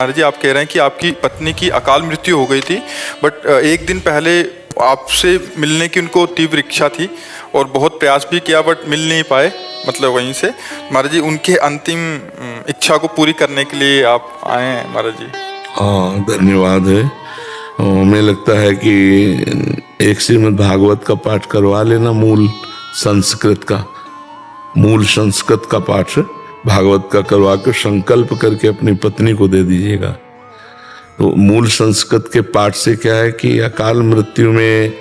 महाराज जी, आप कह रहे हैं कि आपकी पत्नी की अकाल मृत्यु हो गई थी, बट एक दिन पहले आपसे मिलने की उनको तीव्र इच्छा थी और बहुत प्रयास भी किया, बट मिल नहीं पाए। मतलब वहीं से महाराज जी उनके अंतिम इच्छा को पूरी करने के लिए आप आए हैं महाराज जी। हाँ, धन्यवाद है। हमें लगता है कि एक श्रीमद् भागवत का पाठ करवा लेना, मूल संस्कृत का पाठ भागवत का करवा कर संकल्प करके अपनी पत्नी को दे दीजिएगा। तो मूल संस्कृत के पाठ से क्या है कि अकाल मृत्यु में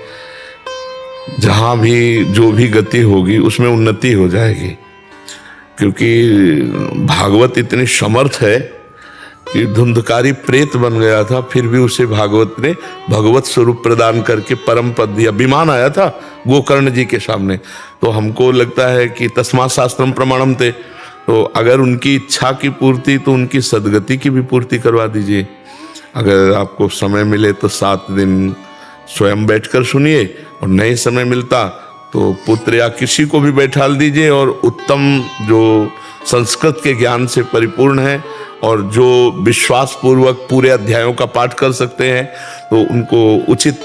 जहां भी जो भी गति होगी उसमें उन्नति हो जाएगी, क्योंकि भागवत इतनी समर्थ है कि धुंधकारी प्रेत बन गया था, फिर भी उसे भागवत ने भगवत स्वरूप प्रदान करके परम पद दिया। विमान आया था गोकर्ण जी के सामने, तो हमको लगता है कि तस्मात् शास्त्रम प्रमाणम थे, तो अगर उनकी इच्छा की पूर्ति तो उनकी सदगति की भी पूर्ति करवा दीजिए। अगर आपको समय मिले तो 7 दिन स्वयं बैठकर सुनिए, और नहीं समय मिलता तो पुत्र या किसी को भी बैठाल दीजिए, और उत्तम जो संस्कृत के ज्ञान से परिपूर्ण है और जो विश्वास पूर्वक पूरे अध्यायों का पाठ कर सकते हैं, तो उनको उचित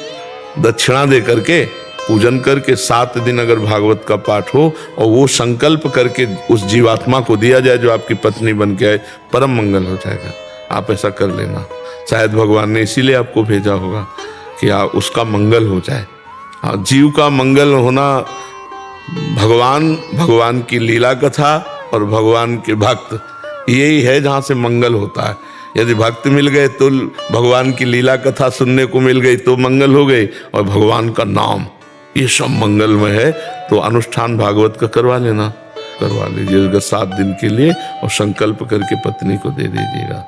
दक्षिणा दे करके पूजन करके 7 दिन अगर भागवत का पाठ हो और वो संकल्प करके उस जीवात्मा को दिया जाए जो आपकी पत्नी बन के आए, परम मंगल हो जाएगा। आप ऐसा कर लेना। शायद भगवान ने इसीलिए आपको भेजा होगा कि उसका मंगल हो जाए। जीव का मंगल होना, भगवान की लीला कथा और भगवान के भक्त, यही है जहाँ से मंगल होता है। यदि भक्त मिल गए तो भगवान की लीला कथा सुनने को मिल गई तो मंगल हो गई, और भगवान का नाम, ये सब मंगलमय है। तो अनुष्ठान भागवत का करवा लीजिएगा 7 दिन के लिए, और संकल्प करके पत्नी को दे दीजिएगा।